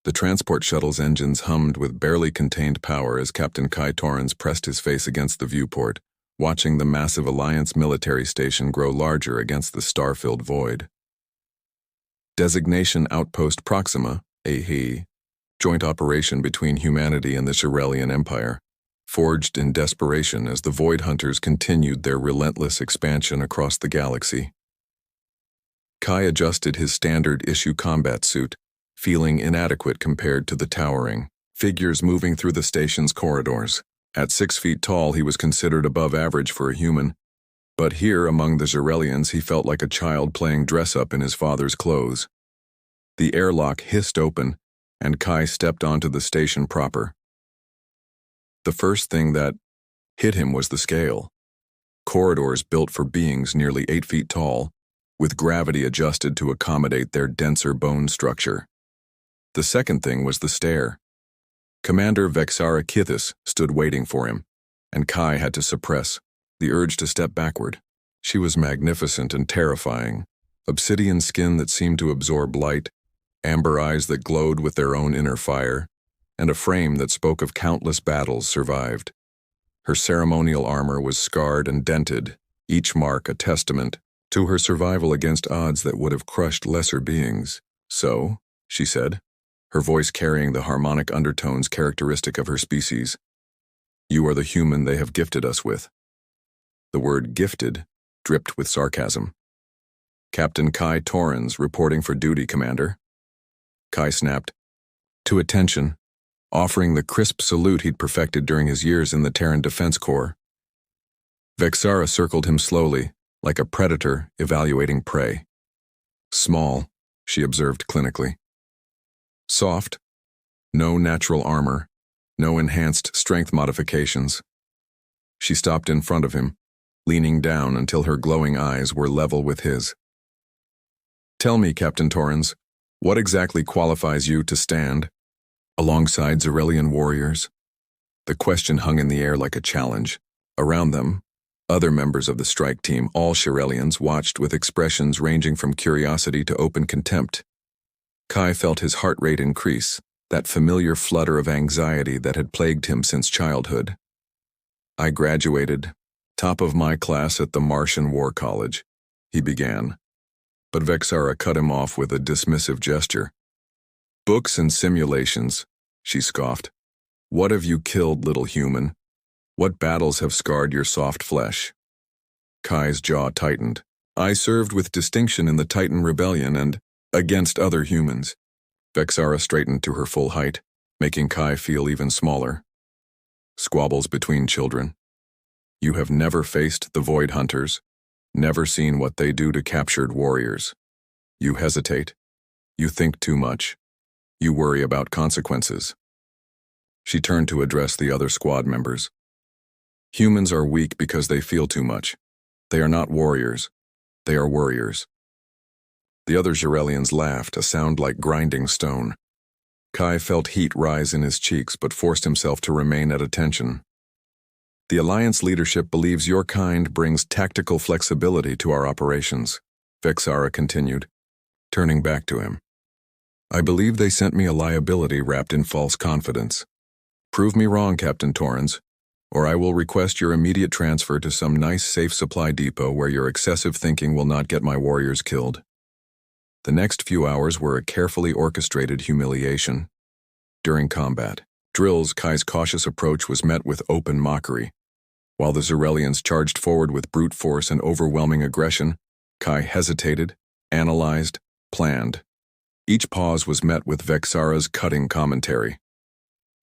The transport shuttle's engines hummed with barely contained power as Captain Kai Torrens pressed his face against the viewport, watching the massive Alliance military station grow larger against the star-filled void. Designation Outpost Proxima, AHE, joint operation between humanity and the Shirelian Empire, forged in desperation as the Void Hunters continued their relentless expansion across the galaxy. Kai adjusted his standard-issue combat suit, feeling inadequate compared to the towering figures moving through the station's corridors. At 6 feet tall, he was considered above average for a human, but here among the Xerelians he felt like a child playing dress-up in his father's clothes. The airlock hissed open, and Kai stepped onto the station proper. The first thing that hit him was the scale. Corridors built for beings nearly 8 feet tall, with gravity adjusted to accommodate their denser bone structure. The second thing was the stair. Commander Vexara Kithis stood waiting for him, and Kai had to suppress the urge to step backward. She was magnificent and terrifying, obsidian skin that seemed to absorb light, amber eyes that glowed with their own inner fire, and a frame that spoke of countless battles survived. Her ceremonial armor was scarred and dented, each mark a testament to her survival against odds that would have crushed lesser beings. "So," she said, her voice carrying the harmonic undertones characteristic of her species, "you are the human they have gifted us with." The word "gifted" dripped with sarcasm. "Captain Kai Torrens, reporting for duty, Commander." Kai snapped to attention, offering the crisp salute he'd perfected during his years in the Terran Defense Corps. Vexara circled him slowly, like a predator evaluating prey. "Small," she observed clinically. "Soft. No natural armor. No enhanced strength modifications." She stopped in front of him, leaning down until her glowing eyes were level with his. "Tell me, Captain Torrens, what exactly qualifies you to stand alongside Xerelian warriors?" The question hung in the air like a challenge. Around them, other members of the strike team, all Shirelians, watched with expressions ranging from curiosity to open contempt. Kai felt his heart rate increase, that familiar flutter of anxiety that had plagued him since childhood. "I graduated, top of my class at the Martian War College," he began, but Vexara cut him off with a dismissive gesture. "Books and simulations," she scoffed. "What have you killed, little human? What battles have scarred your soft flesh?" Kai's jaw tightened. "I served with distinction in the Titan Rebellion and against other humans." Vexara straightened to her full height, making Kai feel even smaller. "Squabbles between children. You have never faced the Void Hunters, never seen what they do to captured warriors. You hesitate. You think too much. You worry about consequences." She turned to address the other squad members. "Humans are weak because they feel too much. They are not warriors. They are worriers." The other Xerelians laughed, a sound like grinding stone. Kai felt heat rise in his cheeks but forced himself to remain at attention. "The Alliance leadership believes your kind brings tactical flexibility to our operations," Vexara continued, turning back to him. "I believe they sent me a liability wrapped in false confidence. Prove me wrong, Captain Torrens, or I will request your immediate transfer to some nice safe supply depot where your excessive thinking will not get my warriors killed." The next few hours were a carefully orchestrated humiliation. During combat drills, Kai's cautious approach was met with open mockery. While the Xerelians charged forward with brute force and overwhelming aggression, Kai hesitated, analyzed, planned. Each pause was met with Vexara's cutting commentary.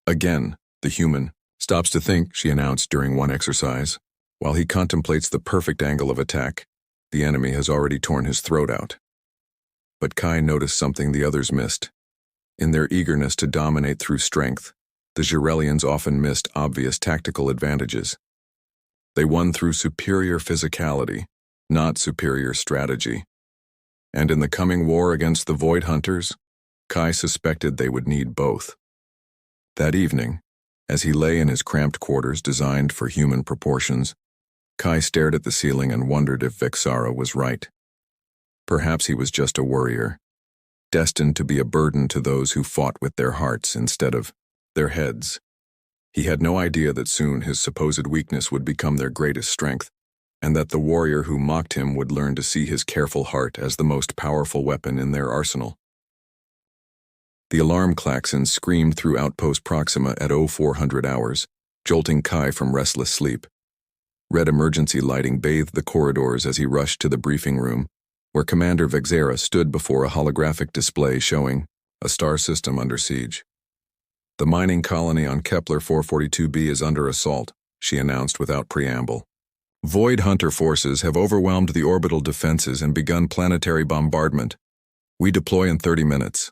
"Again, the human stops to think," she announced during one exercise. "While he contemplates the perfect angle of attack, the enemy has already torn his throat out." But Kai noticed something the others missed. In their eagerness to dominate through strength, the Xerelians often missed obvious tactical advantages. They won through superior physicality, not superior strategy. And in the coming war against the Void Hunters, Kai suspected they would need both. That evening, as he lay in his cramped quarters designed for human proportions, Kai stared at the ceiling and wondered if Vexara was right. Perhaps he was just a worrier. destined to be a burden to those who fought with their hearts instead of their heads. He had no idea that soon his supposed weakness would become their greatest strength, and that the warrior who mocked him would learn to see his careful heart as the most powerful weapon in their arsenal. The alarm klaxon screamed through Outpost Proxima at 0400 hours, jolting Kai from restless sleep. Red emergency lighting bathed the corridors as he rushed to the briefing room, where Commander Vexera stood before a holographic display showing a star system under siege. "The mining colony on Kepler 442b is under assault," she announced without preamble. "Void Hunter forces have overwhelmed the orbital defenses and begun planetary bombardment. We deploy in 30 minutes.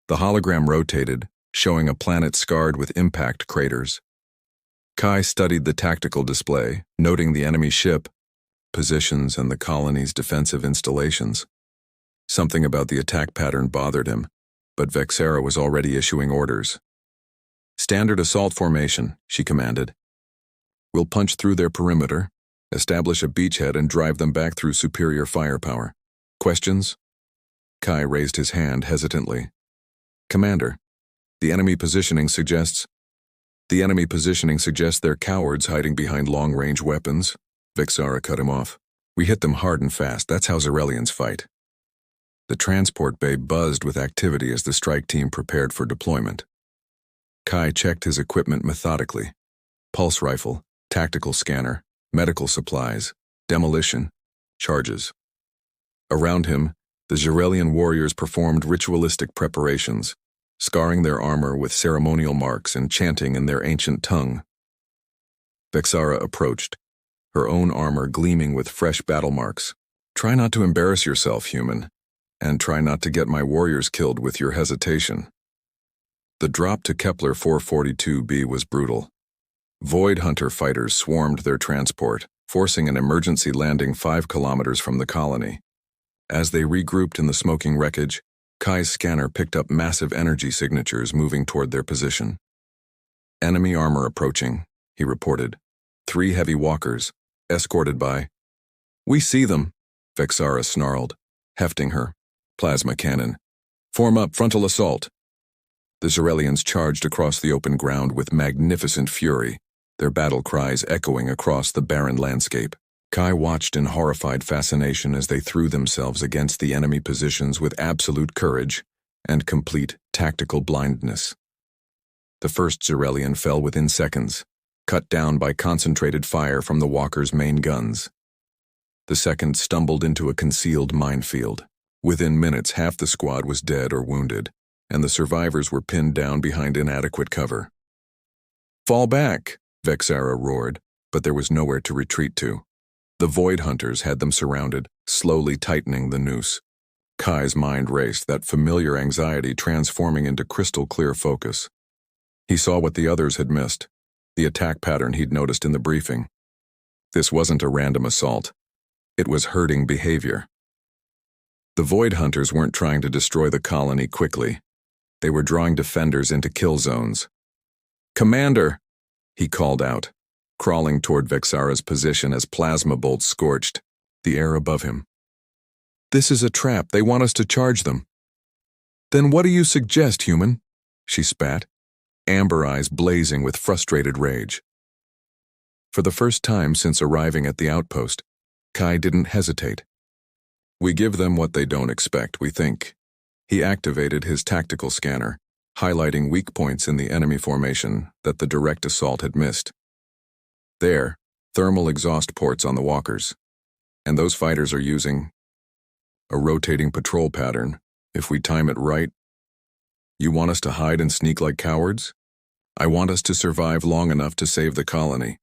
The hologram rotated, showing a planet scarred with impact craters. Kai studied the tactical display, noting the enemy ship, positions, and the colony's defensive installations. Something about the attack pattern bothered him, but Vexera was already issuing orders. "Standard assault formation," she commanded. "We'll punch through their perimeter, establish a beachhead, and drive them back through superior firepower. Questions?" Kai raised his hand hesitantly. "Commander, the enemy positioning suggests they're cowards hiding behind long-range weapons." Vexera cut him off. "We hit them hard and fast. That's how Xerelians fight." The transport bay buzzed with activity as the strike team prepared for deployment. Kai checked his equipment methodically. Pulse rifle, tactical scanner, medical supplies, demolition, charges. Around him, the Xerelian warriors performed ritualistic preparations, scarring their armor with ceremonial marks and chanting in their ancient tongue. Vexera approached, her own armor gleaming with fresh battle marks. "Try not to embarrass yourself, human, and try not to get my warriors killed with your hesitation." The drop to Kepler 442b was brutal. Void Hunter fighters swarmed their transport, forcing an emergency landing 5 kilometers from the colony. As they regrouped in the smoking wreckage, Kai's scanner picked up massive energy signatures moving toward their position. "Enemy armor approaching," he reported. 3 heavy walkers, escorted by— "We see them," Vexera snarled, hefting her plasma cannon. "Form up, frontal assault." The Xerelians charged across the open ground with magnificent fury, their battle cries echoing across the barren landscape. Kai watched in horrified fascination as they threw themselves against the enemy positions with absolute courage and complete tactical blindness. The first Xerelian fell within seconds, cut down by concentrated fire from the walkers' main guns. The second stumbled into a concealed minefield. Within minutes, half the squad was dead or wounded, and the survivors were pinned down behind inadequate cover. "Fall back!" Vexera roared, but there was nowhere to retreat to. The Void Hunters had them surrounded, slowly tightening the noose. Kai's mind raced, that familiar anxiety transforming into crystal-clear focus. He saw what the others had missed, the attack pattern he'd noticed in the briefing. This wasn't a random assault. It was herding behavior. The Void Hunters weren't trying to destroy the colony quickly. They were drawing defenders into kill zones. "Commander!" he called out, crawling toward Vexera's position as plasma bolts scorched the air above him. "This is a trap. They want us to charge them." "Then what do you suggest, human?" she spat, amber eyes blazing with frustrated rage. For the first time since arriving at the outpost, Kai didn't hesitate. "We give them what they don't expect, we think." He activated his tactical scanner, highlighting weak points in the enemy formation that the direct assault had missed. There, thermal exhaust ports on the walkers. And those fighters are using a rotating patrol pattern, if we time it right. You want us to hide and sneak like cowards? I want us to survive long enough to save the colony.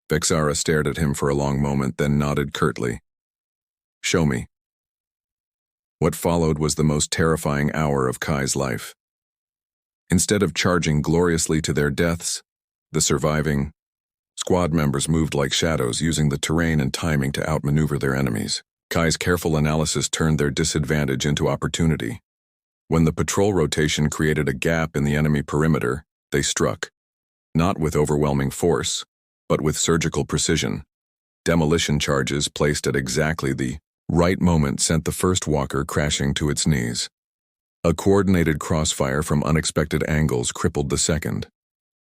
Vexera stared at him for a long moment, then nodded curtly. Show me. What followed was the most terrifying hour of Kai's life. Instead of charging gloriously to their deaths, the surviving squad members moved like shadows, using the terrain and timing to outmaneuver their enemies. Kai's careful analysis turned their disadvantage into opportunity. When the patrol rotation created a gap in the enemy perimeter, they struck, not with overwhelming force, but with surgical precision. Demolition charges placed at exactly the right moment sent the first walker crashing to its knees. A coordinated crossfire from unexpected angles crippled the second.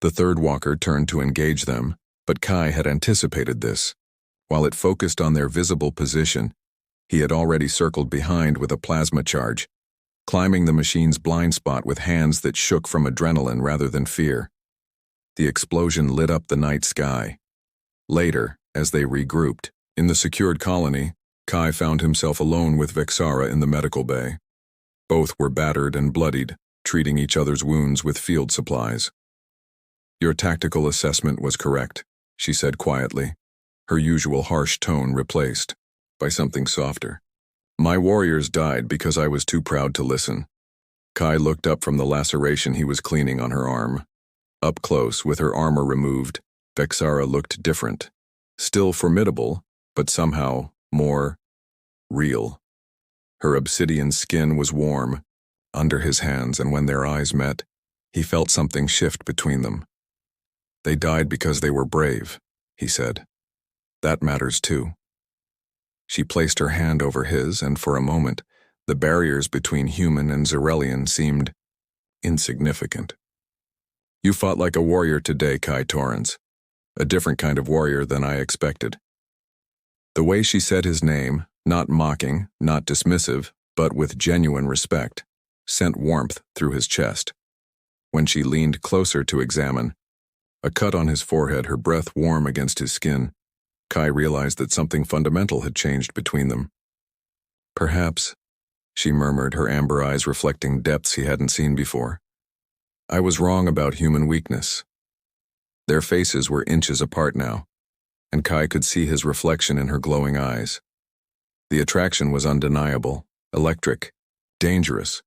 The third walker turned to engage them, but Kai had anticipated this. While it focused on their visible position, he had already circled behind with a plasma charge, climbing the machine's blind spot with hands that shook from adrenaline rather than fear. The explosion lit up the night sky. Later, as they regrouped, in the secured colony, Kai found himself alone with Vexara in the medical bay. Both were battered and bloodied, treating each other's wounds with field supplies. "Your tactical assessment was correct," she said quietly, her usual harsh tone replaced by something softer. "My warriors died because I was too proud to listen." Kai looked up from the laceration he was cleaning on her arm. Up close, with her armor removed, Vexara looked different. Still formidable, but somehow more real. Her obsidian skin was warm under his hands, and when their eyes met, he felt something shift between them. "They died because they were brave," he said. "That matters too." She placed her hand over his, and for a moment, the barriers between human and Xerelian seemed insignificant. "You fought like a warrior today, Kai Torrens. A different kind of warrior than I expected." The way she said his name, not mocking, not dismissive, but with genuine respect, sent warmth through his chest. When she leaned closer to examine, a cut on his forehead, her breath warm against his skin, Kai realized that something fundamental had changed between them. "Perhaps," she murmured, her amber eyes reflecting depths he hadn't seen before. "I was wrong about human weakness." Their faces were inches apart now, and Kai could see his reflection in her glowing eyes. The attraction was undeniable, electric, dangerous.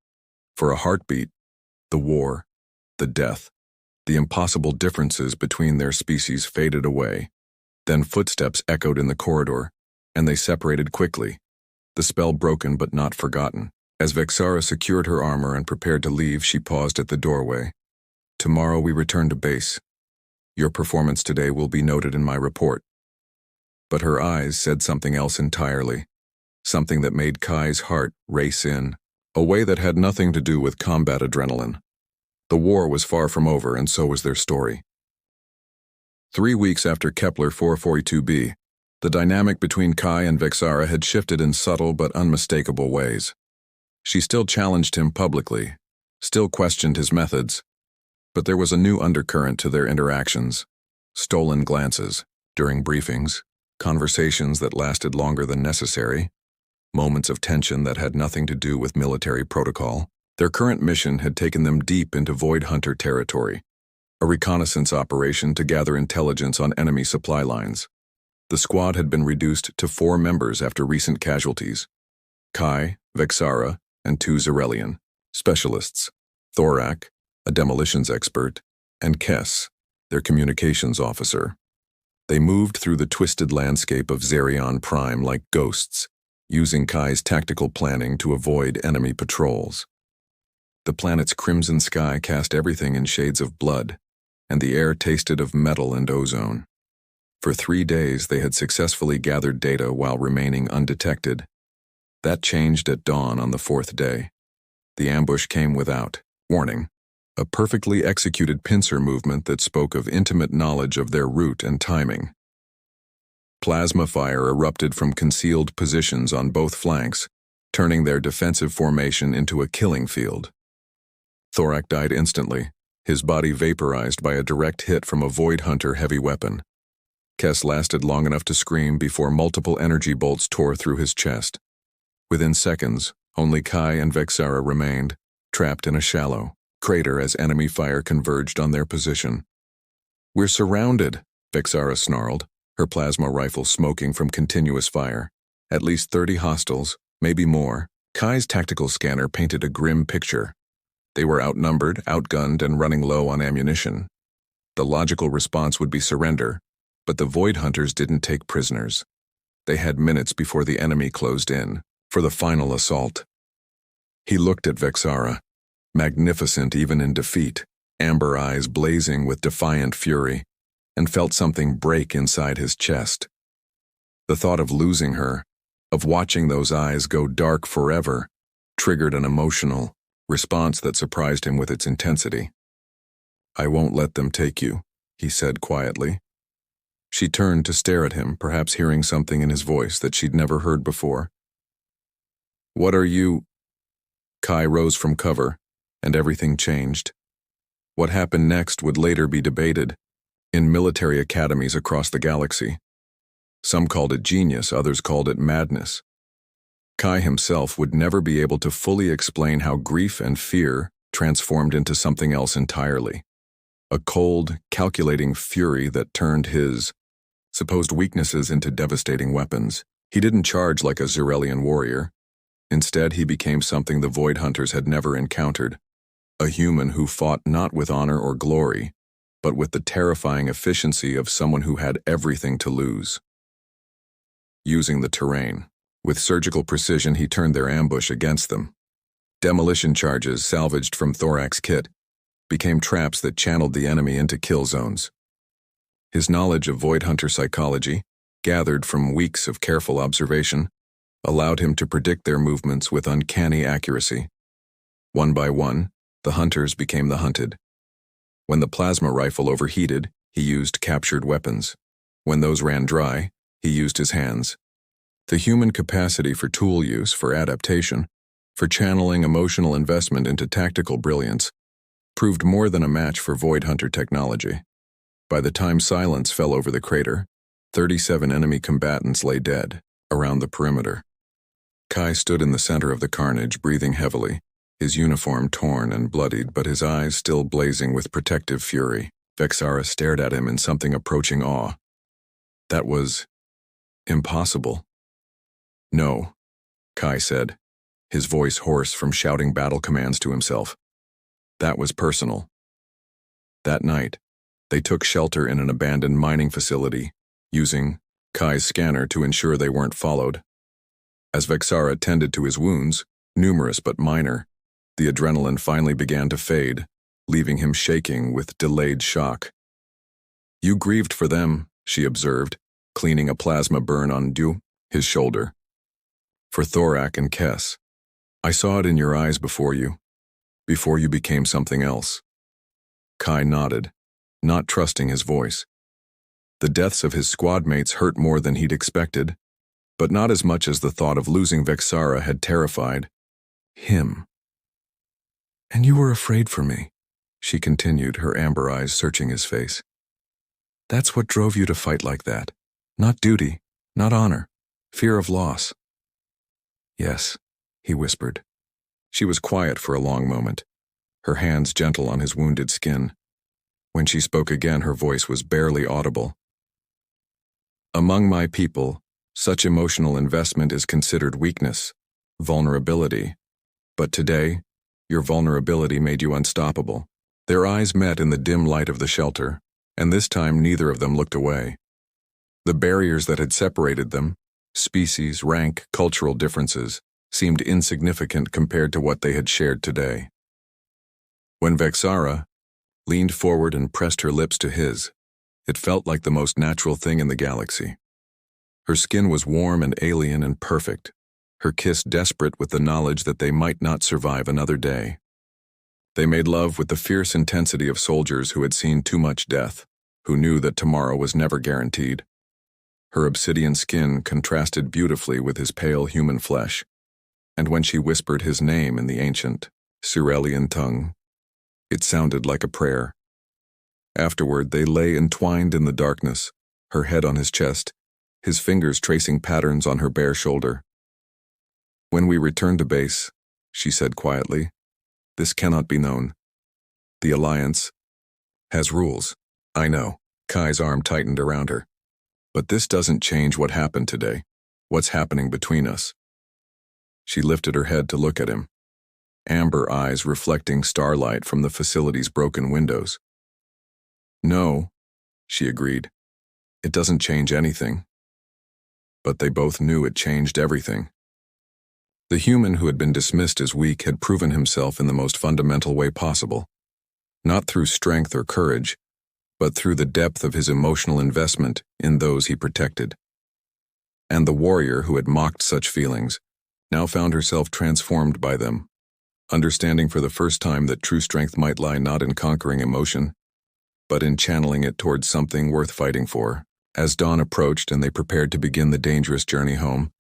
For a heartbeat, the war, the death, the impossible differences between their species faded away. Then footsteps echoed in the corridor, and they separated quickly, the spell broken but not forgotten. As Vexara secured her armor and prepared to leave, she paused at the doorway. "Tomorrow we return to base. Your performance today will be noted in my report." But her eyes said something else entirely, something that made Kai's heart race in a way that had nothing to do with combat adrenaline. The war was far from over, and so was their story. 3 weeks after Kepler 442b, the dynamic between Kai and Vexara had shifted in subtle but unmistakable ways. She still challenged him publicly, still questioned his methods, but there was a new undercurrent to their interactions: stolen glances during briefings, conversations that lasted longer than necessary, moments of tension that had nothing to do with military protocol. Their current mission had taken them deep into Void Hunter territory, a reconnaissance operation to gather intelligence on enemy supply lines. The squad had been reduced to 4 members after recent casualties: Kai, Vexara, and 2 Xerelian specialists, Thorak, a demolitions expert, and Kess, their communications officer. They moved through the twisted landscape of Xerion Prime like ghosts, using Kai's tactical planning to avoid enemy patrols. The planet's crimson sky cast everything in shades of blood, and the air tasted of metal and ozone. For 3 days they had successfully gathered data while remaining undetected. That changed at dawn on the 4th day. The ambush came without warning, a perfectly executed pincer movement that spoke of intimate knowledge of their route and timing. Plasma fire erupted from concealed positions on both flanks, turning their defensive formation into a killing field. Thorak died instantly, his body vaporized by a direct hit from a Void Hunter heavy weapon. Kess lasted long enough to scream before multiple energy bolts tore through his chest. Within seconds, only Kai and Vexara remained, trapped in a shallow crater as enemy fire converged on their position. "We're surrounded," Vexara snarled, her plasma rifle smoking from continuous fire. At least 30 hostiles, maybe more. Kai's tactical scanner painted a grim picture. They were outnumbered, outgunned, and running low on ammunition. The logical response would be surrender, but the Void Hunters didn't take prisoners. They had minutes before the enemy closed in, for the final assault. He looked at Vexara, magnificent even in defeat, amber eyes blazing with defiant fury, and felt something break inside his chest. The thought of losing her, of watching those eyes go dark forever, triggered an emotional response that surprised him with its intensity. "I won't let them take you," he said quietly. She turned to stare at him, perhaps hearing something in his voice that she'd never heard before. "What are you—" Kai rose from cover, and everything changed. What happened next would later be debated in military academies across the galaxy. Some called it genius, others called it madness. Kai himself would never be able to fully explain how grief and fear transformed into something else entirely. A cold, calculating fury that turned his supposed weaknesses into devastating weapons. He didn't charge like a Xyrelian warrior. Instead, he became something the Void Hunters had never encountered. A human who fought not with honor or glory, but with the terrifying efficiency of someone who had everything to lose. Using the terrain. With surgical precision, he turned their ambush against them. Demolition charges salvaged from Thorak's kit became traps that channeled the enemy into kill zones. His knowledge of Void Hunter psychology, gathered from weeks of careful observation, allowed him to predict their movements with uncanny accuracy. One by one, the hunters became the hunted. When the plasma rifle overheated, he used captured weapons. When those ran dry, he used his hands. The human capacity for tool use, for adaptation, for channeling emotional investment into tactical brilliance, proved more than a match for Void Hunter technology. By the time silence fell over the crater, 37 enemy combatants lay dead around the perimeter. Kai stood in the center of the carnage, breathing heavily, his uniform torn and bloodied, but his eyes still blazing with protective fury. Vexara stared at him in something approaching awe. That was impossible. "No," Kai said, his voice hoarse from shouting battle commands to himself. That was personal. That night, they took shelter in an abandoned mining facility, using Kai's scanner to ensure they weren't followed. As Vexara tended to his wounds, numerous but minor, the adrenaline finally began to fade, leaving him shaking with delayed shock. "You grieved for them," she observed, cleaning a plasma burn on his shoulder. "For Thorak and Kess. I saw it in your eyes before you became something else." Kai nodded, not trusting his voice. The deaths of his squad mates hurt more than he'd expected, but not as much as the thought of losing Vexara had terrified him. "And you were afraid for me," she continued, her amber eyes searching his face. "That's what drove you to fight like that. Not duty, not honor, fear of loss." "Yes," he whispered. She was quiet for a long moment, her hands gentle on his wounded skin. When she spoke again, her voice was barely audible. "Among my people, such emotional investment is considered weakness, vulnerability. But today, your vulnerability made you unstoppable." Their eyes met in the dim light of the shelter, and this time neither of them looked away. The barriers that had separated them, species, rank, cultural differences, seemed insignificant compared to what they had shared today. When Vexara leaned forward and pressed her lips to his, it felt like the most natural thing in the galaxy. Her skin was warm and alien and perfect, her kiss desperate with the knowledge that they might not survive another day. They made love with the fierce intensity of soldiers who had seen too much death, who knew that tomorrow was never guaranteed. Her obsidian skin contrasted beautifully with his pale human flesh, and when she whispered his name in the ancient Xyrelian tongue, it sounded like a prayer. Afterward, they lay entwined in the darkness, her head on his chest, his fingers tracing patterns on her bare shoulder. "When we return to base," she said quietly, "this cannot be known. The Alliance has rules." "I know." Kai's arm tightened around her. "But this doesn't change what happened today, what's happening between us." She lifted her head to look at him, amber eyes reflecting starlight from the facility's broken windows. "No," she agreed. "It doesn't change anything." But they both knew it changed everything. The human who had been dismissed as weak had proven himself in the most fundamental way possible, not through strength or courage, but through the depth of his emotional investment in those he protected. And the warrior who had mocked such feelings now found herself transformed by them, understanding for the first time that true strength might lie not in conquering emotion, but in channeling it towards something worth fighting for. As dawn approached and they prepared to begin the dangerous journey home,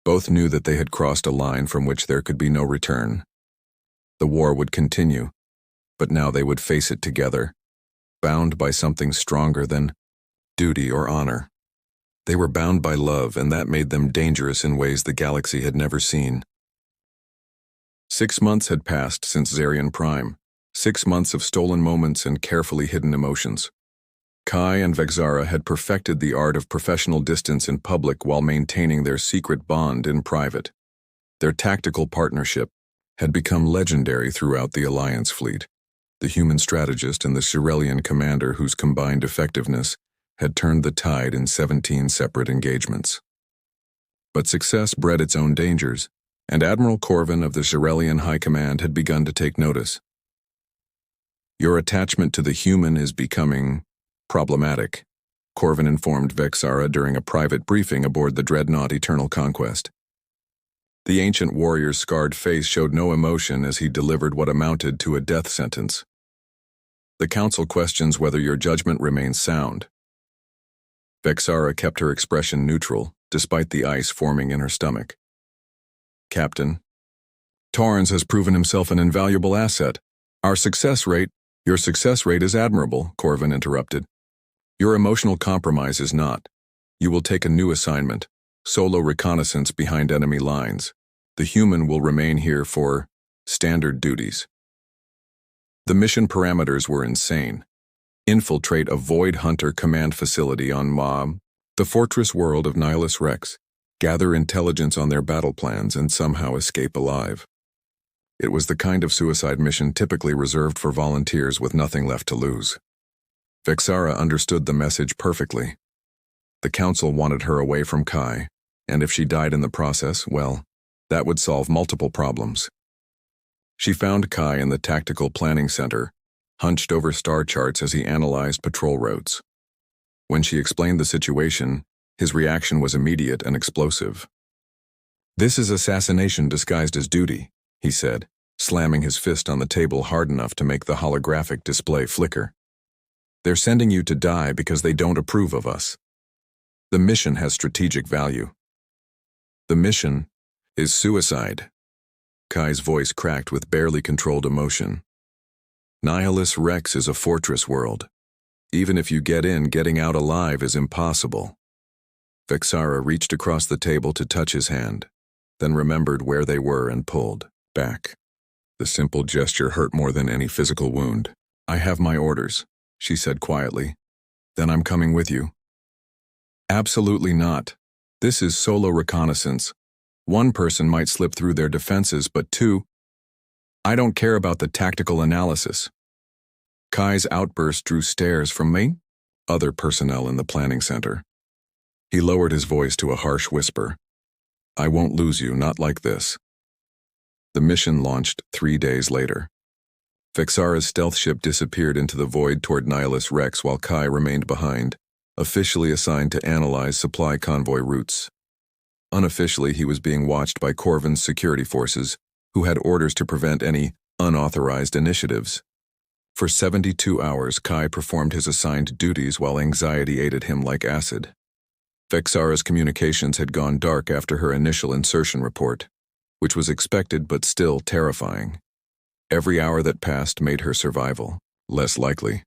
both knew that they had crossed a line from which there could be no return. The war would continue, but now they would face it together, bound by something stronger than duty or honor. They were bound by love, and that made them dangerous in ways the galaxy had never seen. 6 months had passed since Zarian Prime, 6 months of stolen moments and carefully hidden emotions. Kai and Vexara had perfected the art of professional distance in public while maintaining their secret bond in private. Their tactical partnership had become legendary throughout the Alliance fleet. The human strategist and the Shirelian commander whose combined effectiveness had turned the tide in 17 separate engagements. But success bred its own dangers, and Admiral Corvin of the Shirelian High Command had begun to take notice. "Your attachment to the human is becoming problematic," Corvin informed Vexara during a private briefing aboard the dreadnought Eternal Conquest. The ancient warrior's scarred face showed no emotion as he delivered what amounted to a death sentence. "The Council questions whether your judgment remains sound." Vexara kept her expression neutral, despite the ice forming in her stomach. "Captain, Torrens has proven himself an invaluable asset. Your success rate is admirable," Corvin interrupted. "Your emotional compromise is not. You will take a new assignment, solo reconnaissance behind enemy lines. The human will remain here for standard duties." The mission parameters were insane. Infiltrate a Void Hunter command facility on Moab, the fortress world of Nihilus Rex, gather intelligence on their battle plans, and somehow escape alive. It was the kind of suicide mission typically reserved for volunteers with nothing left to lose. Vexara understood the message perfectly. The Council wanted her away from Kai, and if she died in the process, well, that would solve multiple problems. She found Kai in the Tactical Planning Center, hunched over star charts as he analyzed patrol routes. When she explained the situation, his reaction was immediate and explosive. "This is assassination disguised as duty," he said, slamming his fist on the table hard enough to make the holographic display flicker. "They're sending you to die because they don't approve of us. The mission has strategic value. The mission is suicide." Kai's voice cracked with barely controlled emotion. "Nihilus Rex is a fortress world. Even if you get in, getting out alive is impossible." Vexara reached across the table to touch his hand, then remembered where they were and pulled back. The simple gesture hurt more than any physical wound. "I have my orders," she said quietly. "Then I'm coming with you." "Absolutely not. This is solo reconnaissance. One person might slip through their defenses, but two, I don't care about the tactical analysis." Kai's outburst drew stares from other personnel in the planning center. He lowered his voice to a harsh whisper. "I won't lose you, not like this." The mission launched 3 days later. Vexara's stealth ship disappeared into the void toward Nihilus Rex while Kai remained behind, officially assigned to analyze supply convoy routes. Unofficially, he was being watched by Corvin's security forces, who had orders to prevent any unauthorized initiatives. For 72 hours, Kai performed his assigned duties while anxiety ate him like acid. Vexara's communications had gone dark after her initial insertion report, which was expected but still terrifying. Every hour that passed made her survival less likely.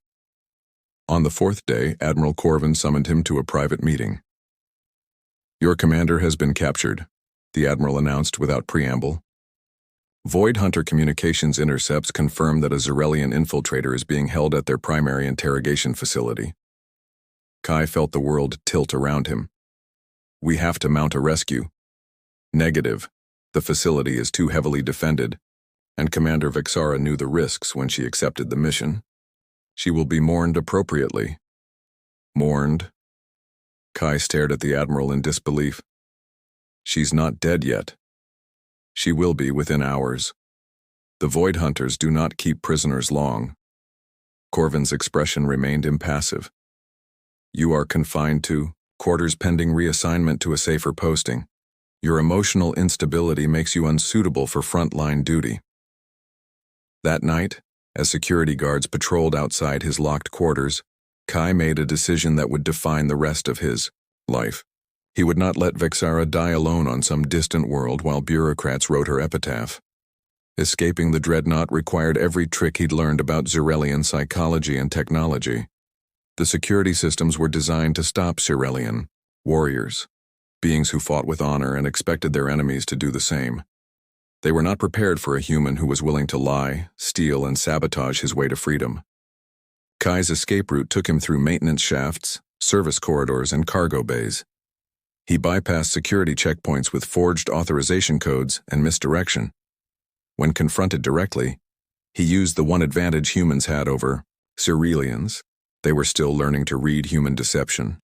On the 4th day, Admiral Corvin summoned him to a private meeting. "Your commander has been captured," the Admiral announced without preamble. Void Hunter communications intercepts confirm that a Zarelian infiltrator is being held at their primary interrogation facility. Kai felt the world tilt around him. "We have to mount a rescue." "Negative. The facility is too heavily defended," and Commander Vexara knew the risks when she accepted the mission. "She will be mourned appropriately." "Mourned?" Kai stared at the Admiral in disbelief. "She's not dead yet." "She will be within hours. The Void Hunters do not keep prisoners long." Corvin's expression remained impassive. "You are confined to quarters pending reassignment to a safer posting. Your emotional instability makes you unsuitable for frontline duty." That night, as security guards patrolled outside his locked quarters, Kai made a decision that would define the rest of his life. He would not let Vexara die alone on some distant world while bureaucrats wrote her epitaph. Escaping the dreadnought required every trick he'd learned about Xyrelian psychology and technology. The security systems were designed to stop Xyrelian warriors, beings who fought with honor and expected their enemies to do the same. They were not prepared for a human who was willing to lie, steal, and sabotage his way to freedom. Kai's escape route took him through maintenance shafts, service corridors, and cargo bays. He bypassed security checkpoints with forged authorization codes and misdirection. When confronted directly, he used the one advantage humans had over Xyrelians. They were still learning to read human deception.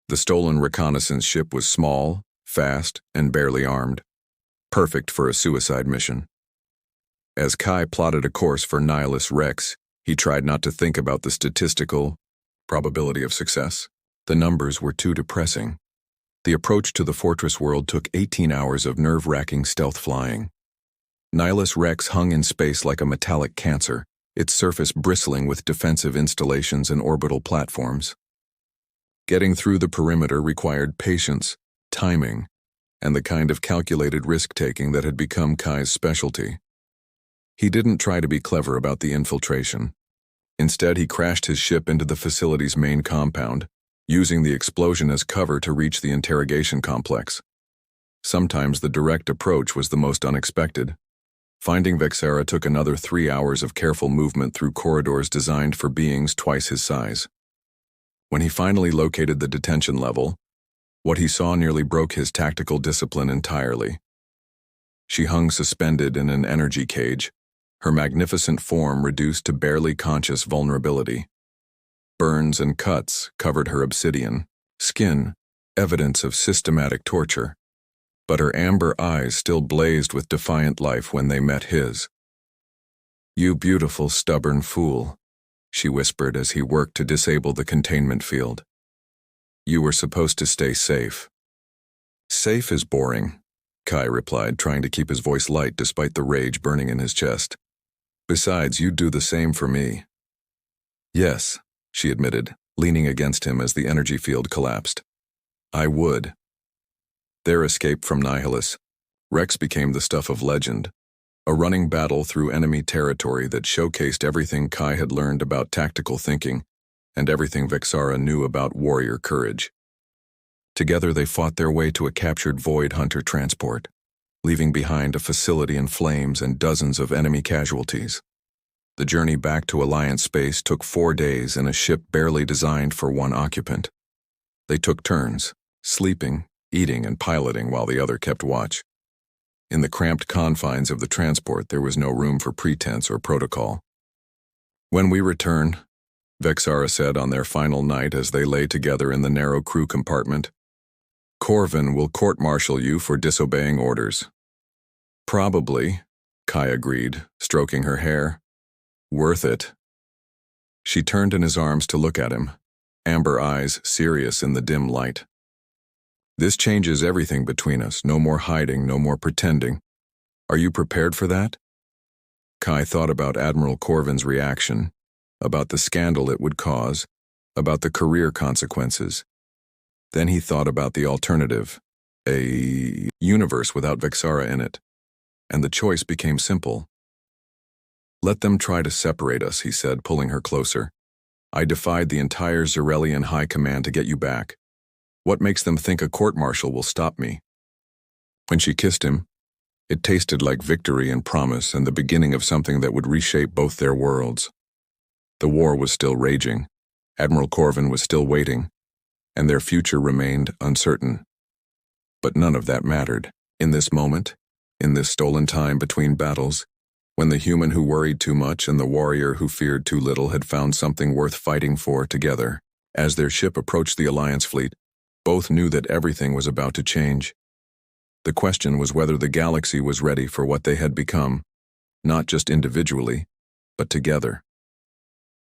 The stolen reconnaissance ship was small, fast, and barely armed, perfect for a suicide mission. As Kai plotted a course for Nihilus Rex, he tried not to think about the statistical probability of success. The numbers were too depressing. The approach to the fortress world took 18 hours of nerve-wracking stealth flying. Nihilus Rex hung in space like a metallic cancer, its surface bristling with defensive installations and orbital platforms. Getting through the perimeter required patience, timing, and the kind of calculated risk-taking that had become Kai's specialty. He didn't try to be clever about the infiltration. Instead, he crashed his ship into the facility's main compound, using the explosion as cover to reach the interrogation complex. Sometimes the direct approach was the most unexpected. Finding Vexara took another 3 hours of careful movement through corridors designed for beings twice his size. When he finally located the detention level, what he saw nearly broke his tactical discipline entirely. She hung suspended in an energy cage, her magnificent form reduced to barely conscious vulnerability. Burns and cuts covered her obsidian skin, evidence of systematic torture. But her amber eyes still blazed with defiant life when they met his. "You beautiful, stubborn fool," she whispered as he worked to disable the containment field. "You were supposed to stay safe." "Safe is boring," Kai replied, trying to keep his voice light despite the rage burning in his chest. "Besides, you'd do the same for me." "Yes," she admitted, leaning against him as the energy field collapsed. "I would." Their escape from Nihilus Rex became the stuff of legend, a running battle through enemy territory that showcased everything Kai had learned about tactical thinking and everything Vexara knew about warrior courage. Together they fought their way to a captured Void Hunter transport, leaving behind a facility in flames and dozens of enemy casualties. The journey back to Alliance space took 4 days in a ship barely designed for one occupant. They took turns, sleeping, eating, and piloting while the other kept watch. In the cramped confines of the transport, there was no room for pretense or protocol. "When we return," Vexara said on their final night as they lay together in the narrow crew compartment, "Corvin will court-martial you for disobeying orders." "Probably," Kai agreed, stroking her hair. "Worth it." She turned in his arms to look at him, amber eyes serious in the dim light. "This changes everything between us. No more hiding, no more pretending. Are you prepared for that?" Kai thought about Admiral Corvin's reaction, about the scandal it would cause, about the career consequences. Then he thought about the alternative, a universe without Vexara in it, and the choice became simple. "Let them try to separate us," he said, pulling her closer. "I defied the entire Xyrelian High Command to get you back. What makes them think a court-martial will stop me?" When she kissed him, it tasted like victory and promise and the beginning of something that would reshape both their worlds. The war was still raging, Admiral Corvin was still waiting, and their future remained uncertain. But none of that mattered. In this moment, in this stolen time between battles, when the human who worried too much and the warrior who feared too little had found something worth fighting for together, as their ship approached the Alliance fleet, both knew that everything was about to change. The question was whether the galaxy was ready for what they had become, not just individually, but together.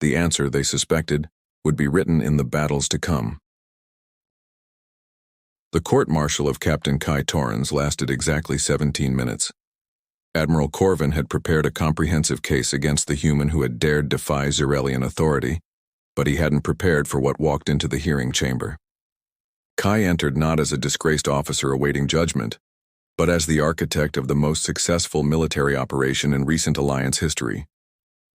The answer, they suspected, would be written in the battles to come. The court-martial of Captain Kai Torrens lasted exactly 17 minutes. Admiral Corvin had prepared a comprehensive case against the human who had dared defy Zerelian authority, but he hadn't prepared for what walked into the hearing chamber. Kai entered not as a disgraced officer awaiting judgment, but as the architect of the most successful military operation in recent Alliance history.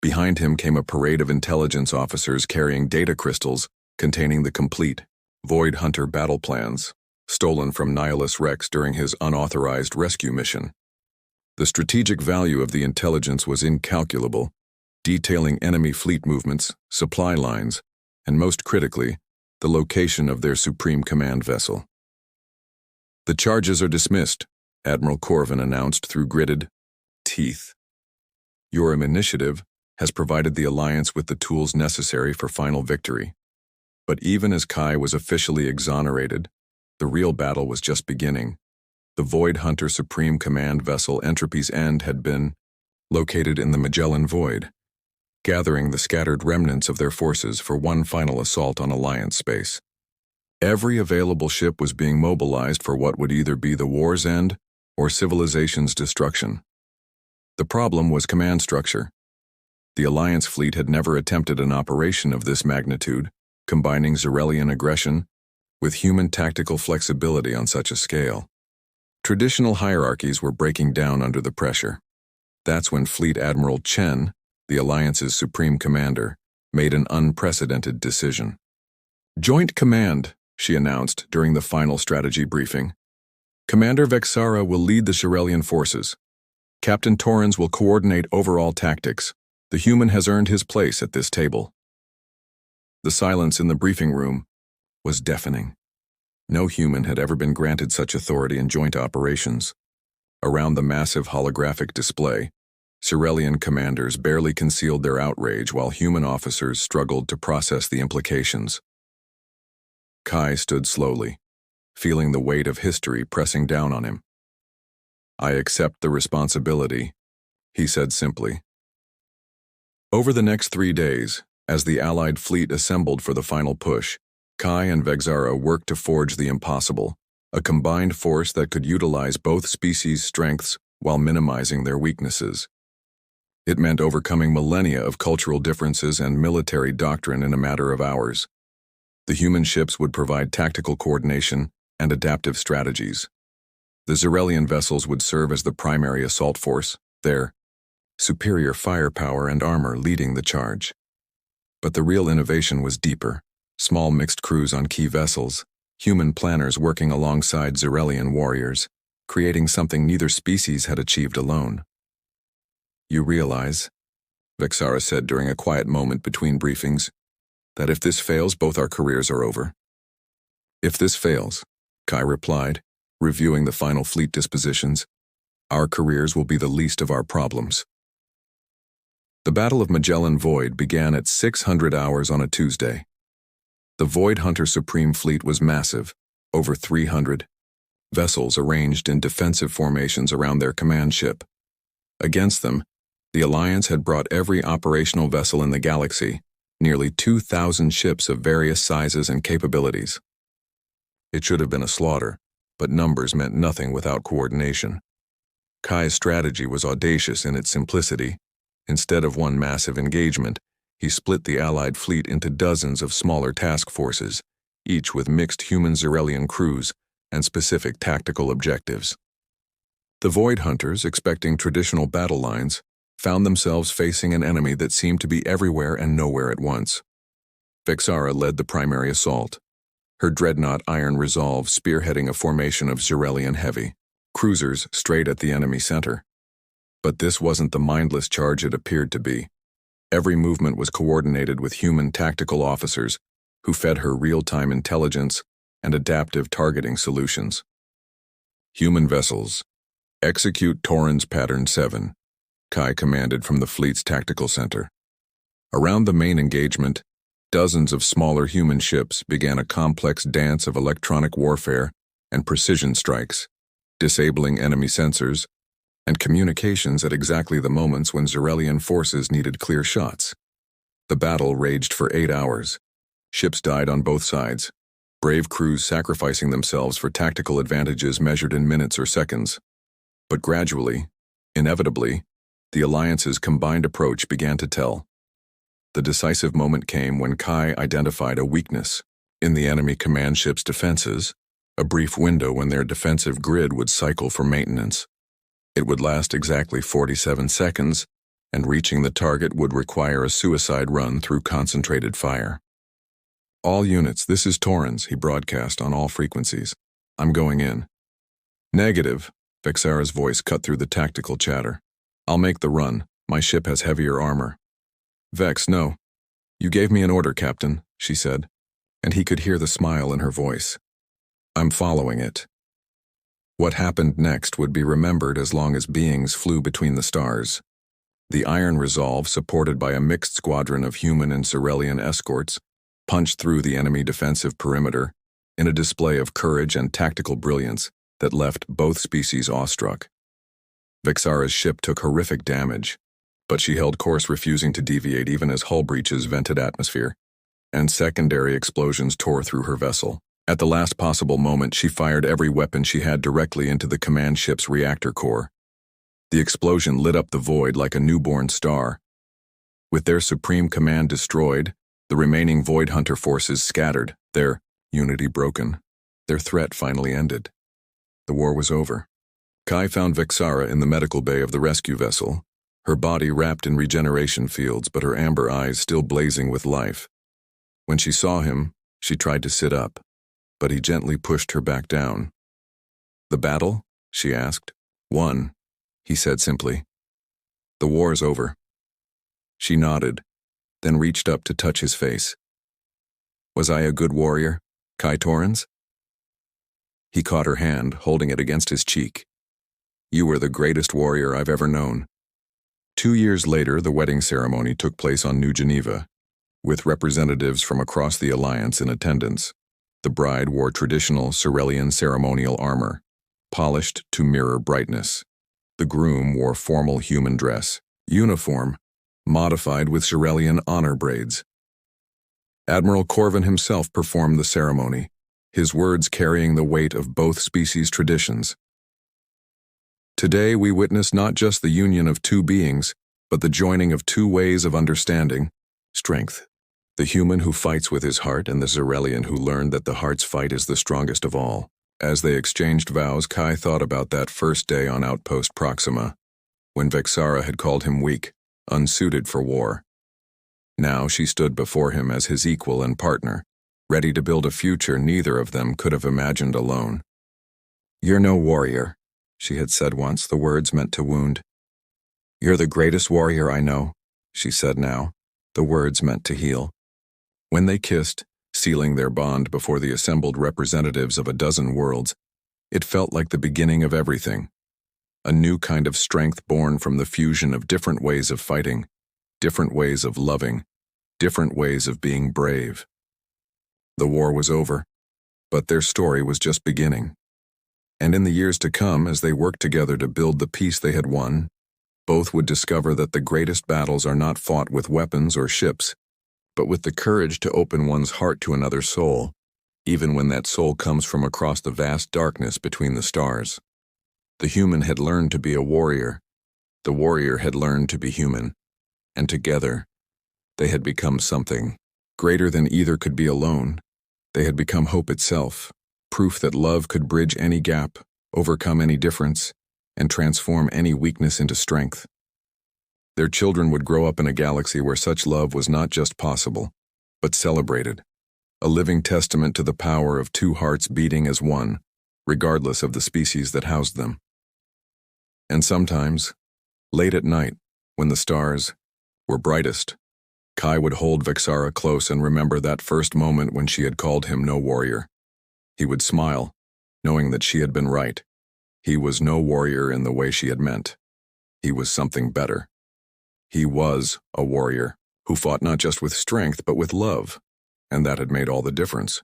Behind him came a parade of intelligence officers carrying data crystals containing the complete Void Hunter battle plans, stolen from Nihilus Rex during his unauthorized rescue mission. The strategic value of the intelligence was incalculable, detailing enemy fleet movements, supply lines, and most critically, the location of their Supreme Command vessel. "The charges are dismissed," Admiral Corvin announced through gritted teeth. "Your initiative has provided the Alliance with the tools necessary for final victory." But even as Kai was officially exonerated, the real battle was just beginning. The Void Hunter Supreme Command vessel Entropy's End had been located in the Magellan Void, gathering the scattered remnants of their forces for one final assault on Alliance space. Every available ship was being mobilized for what would either be the war's end or civilization's destruction. The problem was command structure. The Alliance fleet had never attempted an operation of this magnitude, combining Zerelian aggression with human tactical flexibility on such a scale. Traditional hierarchies were breaking down under the pressure. That's when Fleet Admiral Chen, the Alliance's supreme commander, made an unprecedented decision. "Joint Command," she announced during the final strategy briefing. "Commander Vexara will lead the Zerelian forces. Captain Torrens will coordinate overall tactics. The human has earned his place at this table." The silence in the briefing room was deafening. No human had ever been granted such authority in joint operations. Around the massive holographic display, Zerelian commanders barely concealed their outrage while human officers struggled to process the implications. Kai stood slowly, feeling the weight of history pressing down on him. "I accept the responsibility," he said simply. Over the next 3 days, as the Allied fleet assembled for the final push, Kai and Vexara worked to forge the impossible, a combined force that could utilize both species' strengths while minimizing their weaknesses. It meant overcoming millennia of cultural differences and military doctrine in a matter of hours. The human ships would provide tactical coordination and adaptive strategies. The Zerelian vessels would serve as the primary assault force, their superior firepower and armor leading the charge. But the real innovation was deeper. Small mixed crews on key vessels, human planners working alongside Zerelian warriors, creating something neither species had achieved alone. "You realize," Vexara said during a quiet moment between briefings, "that if this fails, both our careers are over." "If this fails," Kai replied, reviewing the final fleet dispositions, "our careers will be the least of our problems." The Battle of Magellan Void began at 600 hours on a Tuesday. The Void Hunter Supreme Fleet was massive, over 300 vessels arranged in defensive formations around their command ship. Against them, the Alliance had brought every operational vessel in the galaxy, nearly 2,000 ships of various sizes and capabilities. It should have been a slaughter, but numbers meant nothing without coordination. Kai's strategy was audacious in its simplicity. Instead of one massive engagement, he split the Allied fleet into dozens of smaller task forces, each with mixed human Zerelian crews and specific tactical objectives. The Void Hunters, expecting traditional battle lines, found themselves facing an enemy that seemed to be everywhere and nowhere at once. Vexara led the primary assault, her dreadnought Iron Resolve spearheading a formation of Zerelian heavy cruisers straight at the enemy center. But this wasn't the mindless charge it appeared to be. Every movement was coordinated with human tactical officers who fed her real-time intelligence and adaptive targeting solutions. "Human vessels, execute Torrens Pattern 7, Kai commanded from the fleet's tactical center. Around the main engagement, dozens of smaller human ships began a complex dance of electronic warfare and precision strikes, disabling enemy sensors and communications at exactly the moments when Zerelian forces needed clear shots. The battle raged for 8 hours. Ships died on both sides, brave crews sacrificing themselves for tactical advantages measured in minutes or seconds. But gradually, Inevitably, the Alliance's combined approach began to tell. The decisive moment came when Kai identified a weakness in the enemy command ship's defenses, a brief window when their defensive grid would cycle for maintenance. It would last exactly 47 seconds, and reaching the target would require a suicide run through concentrated fire. "All units, this is Torrens," he broadcast on all frequencies. "I'm going in." "Negative," Vexara's voice cut through the tactical chatter. "I'll make the run. My ship has heavier armor." "Vex, no. You gave me an order, Captain," she said, and he could hear the smile in her voice. "I'm following it." What happened next would be remembered as long as beings flew between the stars. The Iron Resolve, supported by a mixed squadron of human and Cerellian escorts, punched through the enemy defensive perimeter in a display of courage and tactical brilliance that left both species awestruck. Vexara's ship took horrific damage, but she held course, refusing to deviate even as hull breaches vented atmosphere, and secondary explosions tore through her vessel. At the last possible moment, she fired every weapon she had directly into the command ship's reactor core. The explosion lit up the void like a newborn star. With their supreme command destroyed, the remaining Void Hunter forces scattered, their unity broken. Their threat finally ended. The war was over. Kai found Vexara in the medical bay of the rescue vessel, her body wrapped in regeneration fields but her amber eyes still blazing with life. When she saw him, she tried to sit up, but he gently pushed her back down. "The battle?" she asked. "Won," he said simply. "The war's over." She nodded, then reached up to touch his face. "Was I a good warrior, Kai Torrens?" He caught her hand, holding it against his cheek. "You were the greatest warrior I've ever known." 2 years later, the wedding ceremony took place on New Geneva, with representatives from across the Alliance in attendance. The bride wore traditional Cerellian ceremonial armor, polished to mirror brightness. The groom wore formal human dress, uniform, modified with Cerellian honor braids. Admiral Corvin himself performed the ceremony, his words carrying the weight of both species' traditions. "Today we witness not just the union of two beings, but the joining of two ways of understanding, strength. The human who fights with his heart and the Cerellian who learned that the heart's fight is the strongest of all." As they exchanged vows, Kai thought about that first day on Outpost Proxima, when Vexara had called him weak, unsuited for war. Now she stood before him as his equal and partner, ready to build a future neither of them could have imagined alone. "You're no warrior," she had said once, the words meant to wound. "You're the greatest warrior I know," she said now, the words meant to heal. When they kissed, sealing their bond before the assembled representatives of a dozen worlds, it felt like the beginning of everything. A new kind of strength born from the fusion of different ways of fighting, different ways of loving, different ways of being brave. The war was over, but their story was just beginning. And in the years to come, as they worked together to build the peace they had won, both would discover that the greatest battles are not fought with weapons or ships, but with the courage to open one's heart to another soul, even when that soul comes from across the vast darkness between the stars. The human had learned to be a warrior. The warrior had learned to be human. And together, they had become something greater than either could be alone. They had become hope itself, proof that love could bridge any gap, overcome any difference, and transform any weakness into strength. Their children would grow up in a galaxy where such love was not just possible, but celebrated, a living testament to the power of two hearts beating as one, regardless of the species that housed them. And sometimes, late at night, when the stars were brightest, Kai would hold Vexara close and remember that first moment when she had called him no warrior. He would smile, knowing that she had been right. He was no warrior in the way she had meant. He was something better. He was a warrior who fought not just with strength but with love, and that had made all the difference.